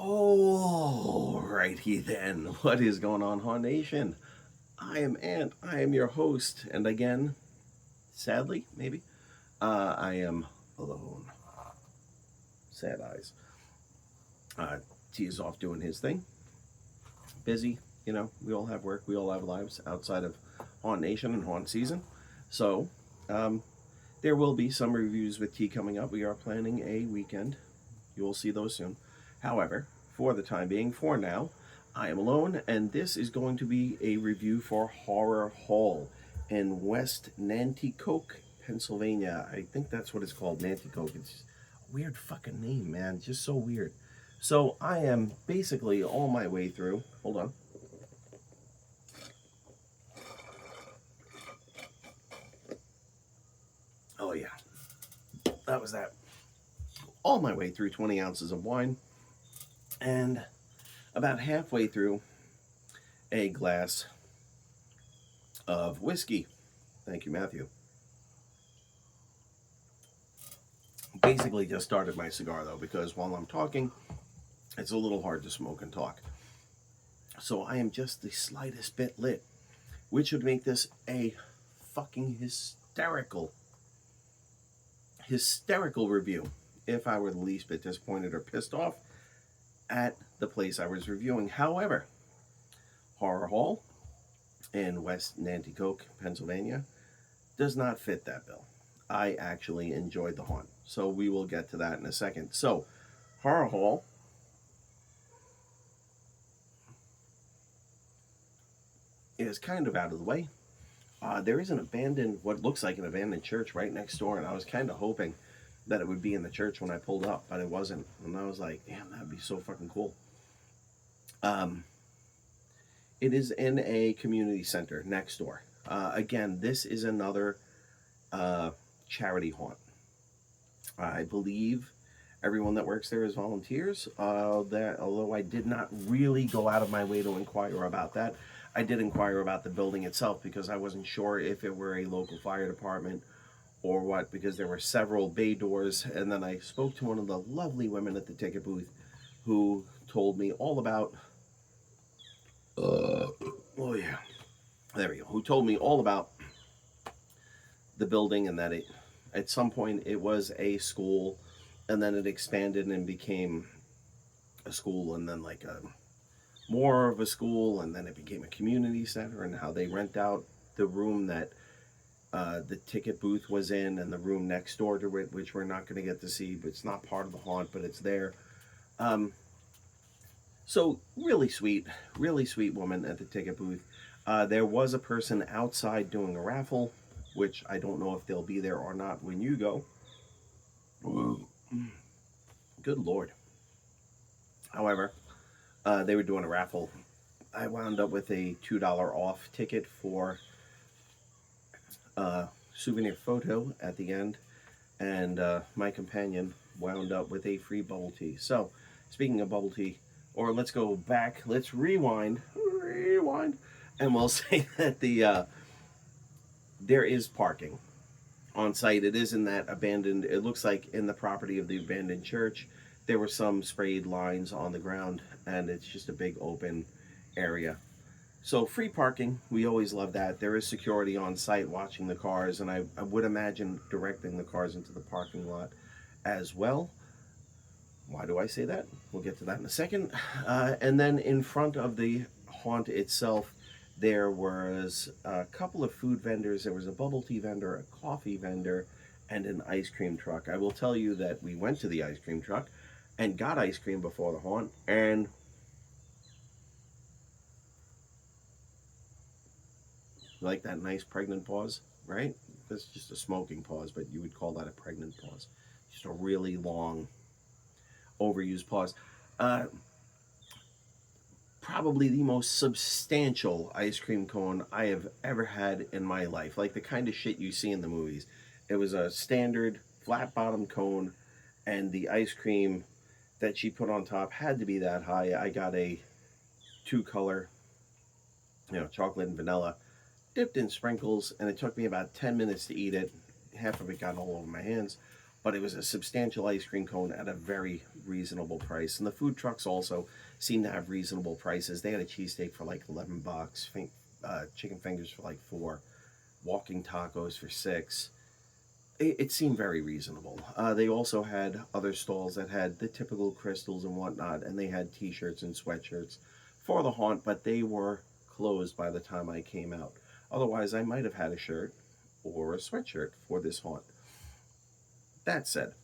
Alrighty then, what is going on, Haun Nation? I am Ant. I am your host, and again, sadly, maybe, I am alone. Sad eyes. T is off doing his thing. Busy, we all have work, we all have lives outside of Haunt Nation and Haunt Season. So, um, there will be some reviews with T coming up. We are planning a weekend. You will see those soon. However, for the time being, for now, I am alone, and this is going to be a review for Horror Hall in West Nanticoke, Pennsylvania. I think that's what it's called, Nanticoke. It's a weird fucking name, man. Just so weird. So I am basically all my way through. Hold on. Oh, yeah. That was that. All my way through 20 ounces of wine, and about halfway through a glass of whiskey. Thank you, Matthew. Basically just started my cigar, though, because while I'm talking, it's a little hard to smoke and talk. So I am just the slightest bit lit, which would make this a fucking hysterical review if I were the least bit disappointed or pissed off at the place I was reviewing. However, Horror Hall in West Nanticoke, Pennsylvania, does not fit that bill. I actually enjoyed the haunt, so we will get to that in a second. So, Horror Hall is kind of out of the way. There is what looks like an abandoned church right next door, and I was kind of hoping that it would be in the church when I pulled up, but it wasn't. And I was like, damn, that'd be so fucking cool. It is in a community center next door. Again, this is another charity haunt. I believe everyone that works there is volunteers. Although I did not really go out of my way to inquire about that, I did inquire about the building itself because I wasn't sure if it were a local fire department or what, because there were several bay doors. And then I spoke to one of the lovely women at the ticket booth who told me all about oh yeah, there we go, who told me all about the building, and that at some point it was a school, and then it expanded and became a school, and then like more of a school, and then it became a community center, and how they rent out the room that the ticket booth was in, and the room next door to it, which we're not going to get to see, but it's not part of the haunt, but it's there. So really sweet woman at the ticket booth. There was a person outside doing a raffle, which I don't know if they'll be there or not when you go. Good Lord. However, they were doing a raffle. I wound up with a $2 off ticket for a souvenir photo at the end, and my companion wound up with a free bubble tea. So, speaking of bubble tea, or let's go back, let's rewind, and we'll say that there is parking on site. It is in that abandoned, it looks like in the property of the abandoned church. There were some sprayed lines on the ground, and it's just a big open area. So free parking, we always love that. There is security on site watching the cars, and I would imagine directing the cars into the parking lot as well. Why do I say that? We'll get to that in a second. And then in front of the haunt itself, there was a couple of food vendors. There was a bubble tea vendor, a coffee vendor, and an ice cream truck. I will tell you that we went to the ice cream truck and got ice cream before the haunt, and like that nice pregnant pause, right? That's just a smoking pause, but you would call that a pregnant pause. Just a really long overused pause. Probably the most substantial ice cream cone I have ever had in my life. Like the kind of shit you see in the movies. It was a standard flat bottom cone, and the ice cream that she put on top had to be that high. I got a 2-color, chocolate and vanilla, dipped in sprinkles, and it took me about 10 minutes to eat it. Half of it got all over my hands. but it was a substantial ice cream cone at a very reasonable price. And the food trucks also seemed to have reasonable prices. They had a cheesesteak for like $11, chicken fingers for like 4, walking tacos for 6. It seemed very reasonable. They also had other stalls that had the typical crystals and whatnot, and they had t-shirts and sweatshirts for the haunt, but they were closed by the time I came out. Otherwise, I might have had a shirt or a sweatshirt for this haunt. That said,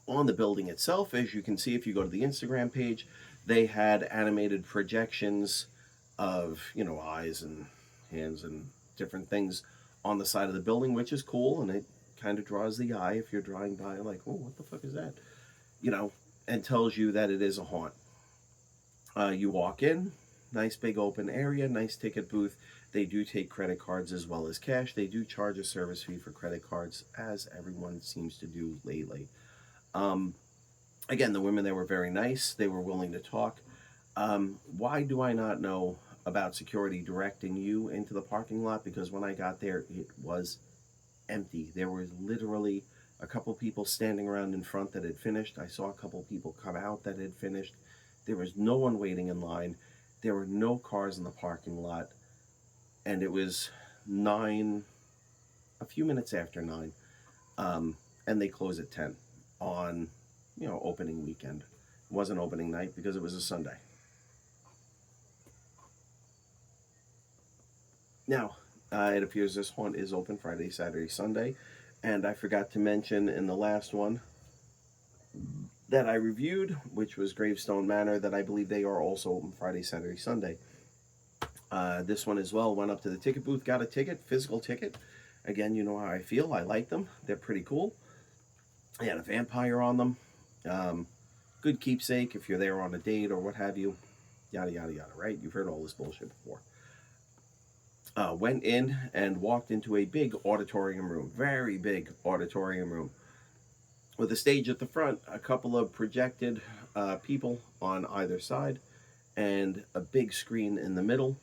on the building itself, as you can see if you go to the Instagram page, they had animated projections of, eyes and hands and different things on the side of the building, which is cool, and it kind of draws the eye if you're driving by, like, oh, what the fuck is that? And tells you that it is a haunt. You walk in, nice big open area, nice ticket booth. They do take credit cards as well as cash. They do charge a service fee for credit cards, as everyone seems to do lately. Again, the women there were very nice. They were willing to talk. Why do I not know about security directing you into the parking lot? Because when I got there, it was empty. There was literally a couple people standing around in front that had finished. I saw a couple people come out that had finished. There was no one waiting in line. There were no cars in the parking lot. And it was 9, a few minutes after 9. And they close at 10 on, opening weekend. It wasn't opening night because it was a Sunday. Now, it appears this haunt is open Friday, Saturday, Sunday. And I forgot to mention in the last one that I reviewed, which was Gravestone Manor, that I believe they are also open Friday, Saturday, Sunday. This one as well, went up to the ticket booth, got a ticket, physical ticket. Again, you know how I feel. I like them. They're pretty cool. They had a vampire on them. Good keepsake if you're there on a date or what have you. Yada, yada, yada, right? You've heard all this bullshit before. Went in and walked into a big auditorium room. Very big auditorium room. With a stage at the front, a couple of projected people on either side, and a big screen in the middle,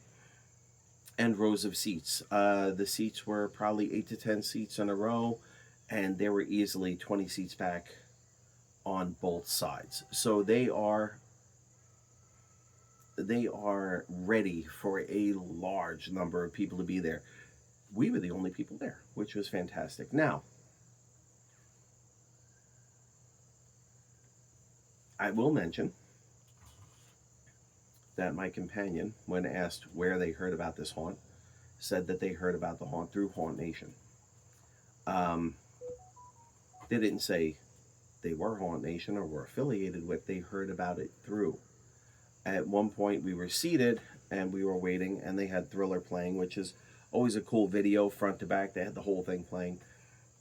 and rows of seats. The seats were probably 8 to 10 seats in a row, and there were easily 20 seats back on both sides. So they are ready for a large number of people to be there. We were the only people there, which was fantastic. Now, I will mention that my companion, when asked where they heard about this haunt, said that they heard about the haunt through Haunt Nation. They didn't say they were Haunt Nation or were affiliated with. They heard about it through. At one point, we were seated and we were waiting, and they had Thriller playing, which is always a cool video, front to back. They had the whole thing playing.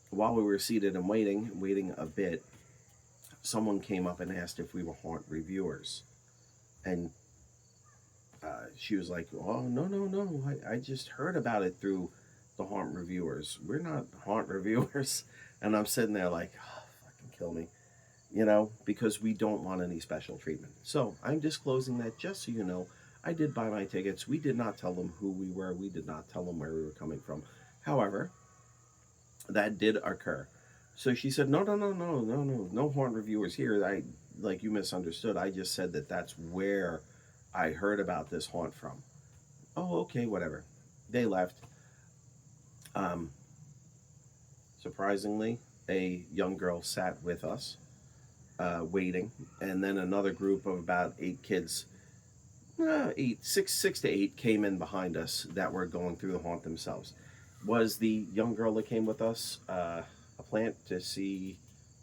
While we were seated and waiting a bit, someone came up and asked if we were haunt reviewers. And she was like, oh, no. I just heard about it through the haunt reviewers. We're not haunt reviewers. And I'm sitting there like, oh, fucking kill me. Because we don't want any special treatment. So I'm disclosing that just so you know. I did buy my tickets. We did not tell them who we were. We did not tell them where we were coming from. However, that did occur. So she said, no haunt reviewers here. You misunderstood. I just said that that's where I heard about this haunt from. Oh, okay, whatever. They left. Surprisingly, a young girl sat with us, waiting, and then another group of about 8 kids, 6 to 8, came in behind us that were going through the haunt themselves. Was the young girl that came with us a plant to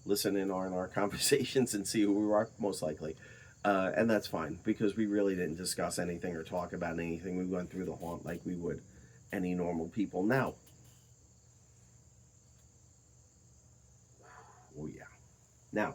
listen in on our conversations and see who we were? Most likely. And that's fine, because we really didn't discuss anything or talk about anything. We went through the haunt like we would any normal people. Now, oh yeah. Now,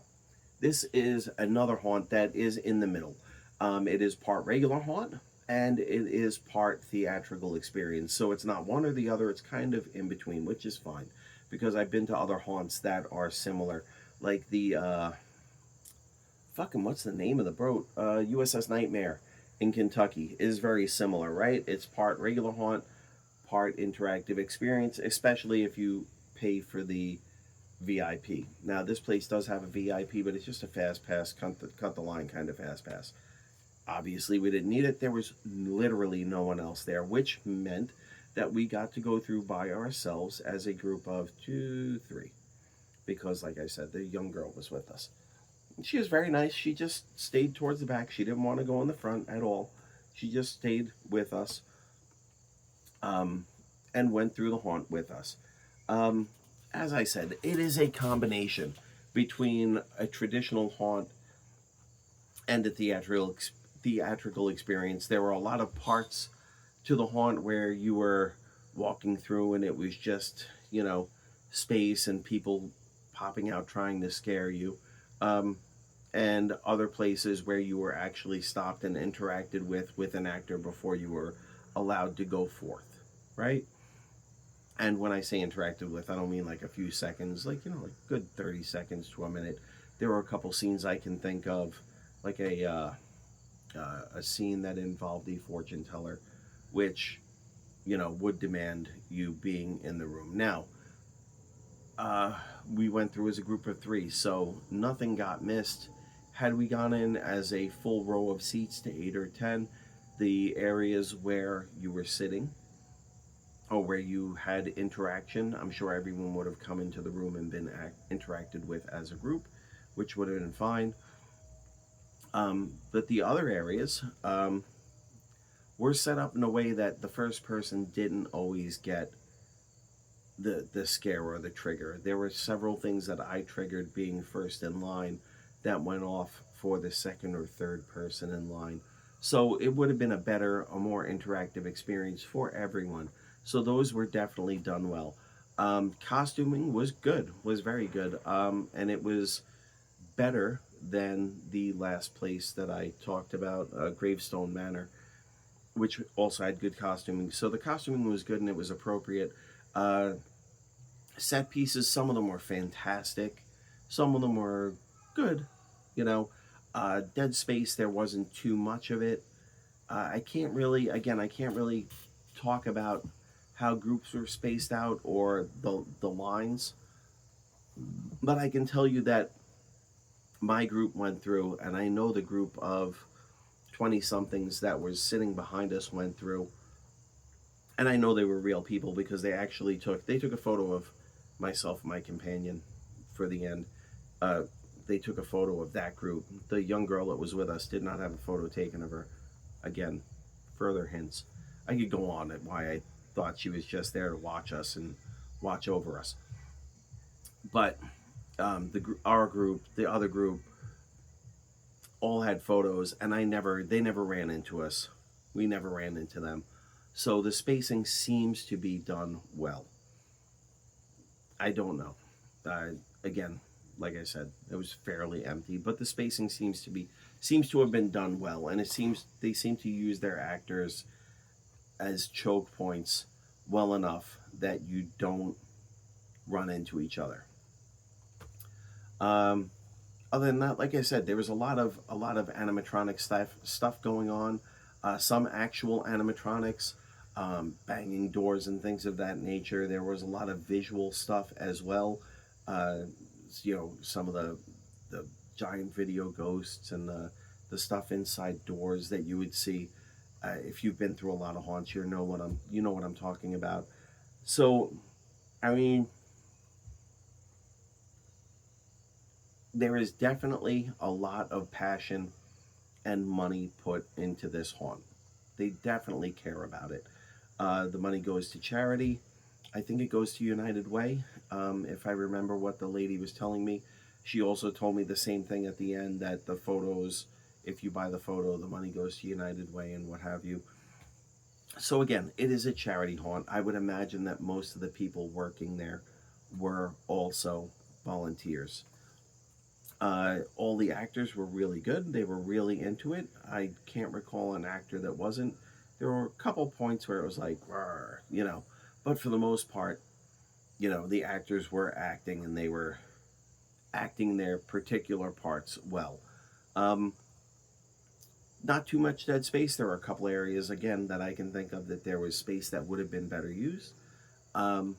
this is another haunt that is in the middle. It is part regular haunt, and it is part theatrical experience. So it's not one or the other. It's kind of in between, which is fine, because I've been to other haunts that are similar. Like the, what's the name of the boat? USS Nightmare in Kentucky is very similar, right? It's part regular haunt, part interactive experience, especially if you pay for the VIP. Now, this place does have a VIP, but it's just a fast pass, cut the line kind of fast pass. Obviously, we didn't need it. There was literally no one else there, which meant that we got to go through by ourselves as a group of 2, 3. Because, like I said, the young girl was with us. She was very nice. She just stayed towards the back. She didn't want to go in the front at all. She just stayed with us, and went through the haunt with us. As I said, it is a combination between a traditional haunt and a theatrical experience. There were a lot of parts to the haunt where you were walking through and it was just, space and people popping out trying to scare you. And other places where you were actually stopped and interacted with an actor before you were allowed to go forth, right? And when I say interacted with, I don't mean like a few seconds, like good 30 seconds to a minute. There were a couple scenes I can think of, like a scene that involved the fortune teller, which would demand you being in the room. Now, we went through as a group of 3, so nothing got missed. Had we gone in as a full row of seats to 8 or 10, the areas where you were sitting or where you had interaction, I'm sure everyone would have come into the room and been interacted with as a group, which would have been fine. But the other areas were set up in a way that the first person didn't always get the scare or the trigger. There were several things that I triggered being first in line that went off for the second or third person in line. So it would have been a more interactive experience for everyone. So those were definitely done well. Costuming was good, was very good. And it was better than the last place that I talked about, Gravestone Manor, which also had good costuming. So the costuming was good and it was appropriate. Set pieces, some of them were fantastic. Some of them were good, Dead space, there wasn't too much of it. I can't really talk about how groups were spaced out or the lines, but I can tell you that my group went through, and I know the group of 20-somethings that was sitting behind us went through, and I know they were real people because they actually took a photo of myself and my companion for the end. They took a photo of that group. The young girl that was with us did not have a photo taken of her. Again, further hints. I could go on at why I thought she was just there to watch us and watch over us. But our group, the other group, all had photos, and they never ran into us. We never ran into them. So the spacing seems to be done well. I don't know. Again, like I said, it was fairly empty, but the spacing seems to have been done well, and they seem to use their actors as choke points well enough that you don't run into each other. Other than that, like I said, there was a lot of animatronic stuff going on. Some actual animatronics, banging doors and things of that nature. There was a lot of visual stuff as well. Some of the giant video ghosts and the stuff inside doors that you would see. If you've been through a lot of haunts, you know what I'm talking about. So, I mean, there is definitely a lot of passion and money put into this haunt. They definitely care about it. The money goes to charity. I think it goes to United Way, if I remember what the lady was telling me. She also told me the same thing at the end, that the photos, if you buy the photo, the money goes to United Way and what have you. So again, it is a charity haunt. I would imagine that most of the people working there were also volunteers. All the actors were really good. They were really into it. I can't recall an actor that wasn't. There were a couple points where it was like, but for the most part, the actors were acting, and they were acting their particular parts well. Not too much dead space. There were a couple areas, again, that I can think of that there was space that would have been better used. But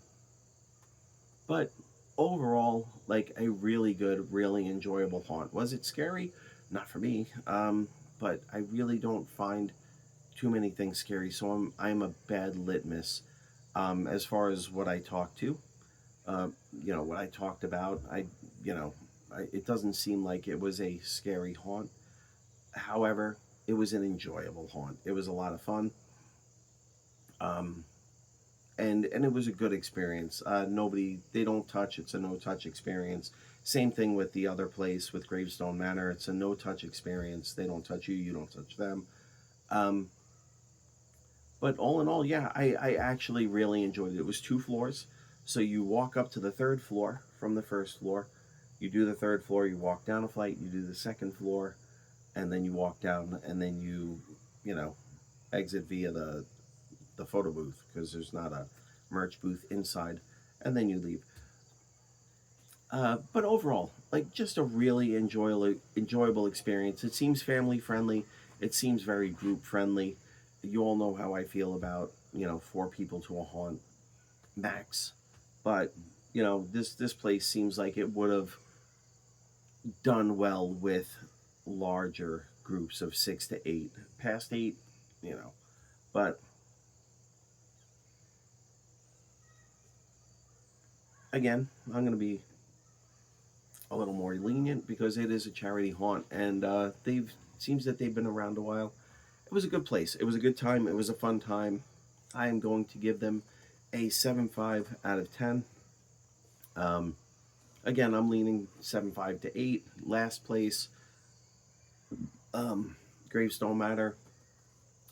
overall, like a really good, really enjoyable haunt. Was it scary? Not for me, but I really don't find too many things scary, so I'm a bad litmus as far as what I talk to. What I talked about, you know, it doesn't seem like it was a scary haunt. However, it was an enjoyable haunt. It was a lot of fun, um, and it was a good experience. They don't touch. It's a no touch experience. Same thing with the other place with Gravestone Manor. It's a no touch experience. They don't touch you. You don't touch them. Um, but all in all, yeah, I actually really enjoyed it. It was 2 floors, so you walk up to the third floor from the first floor. You do the third floor. You walk down a flight. You do the second floor, and then you walk down, and then you know, exit via the photo booth because there's not a merch booth inside, and then you leave. But overall, like just a really enjoyable experience. It seems family friendly. It seems very group friendly. You all know how I feel about 4 people to a haunt max, but this place seems like it would have done well with larger groups of 6 to 8. Past 8, you know, but again, I'm going to be a little more lenient because it is a charity haunt, and they've seems that they've been around a while. It was a good place. It was a good time. It was a fun time. I am going to give them a 7.5 out of 10. Um, Again, I'm leaning 7.5 to 8. Last place, um, Gravestone Matter.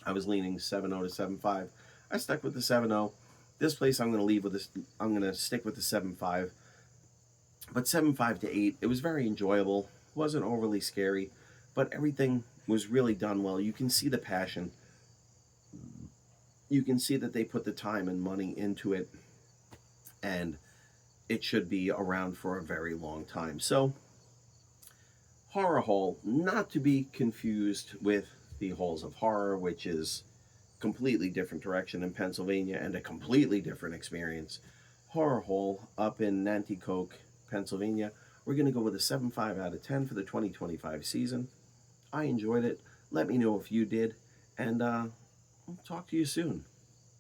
I was leaning 7.0 to 7.5. I stuck with the 7.0. This place, I'm going to leave with this. I'm going to stick with the 7.5. But 7.5 to 8, it was very enjoyable. Wasn't overly scary, but everything was really done well. You can see the passion. You can see that they put the time and money into it, and it should be around for a very long time. So, Horror Hall, not to be confused with the Halls of Horror, which is completely different direction in Pennsylvania and a completely different experience. Horror Hall up in Nanticoke, Pennsylvania. We're going to go with a 7.5 out of 10 for the 2025 season. I enjoyed it. Let me know if you did, and I'll talk to you soon.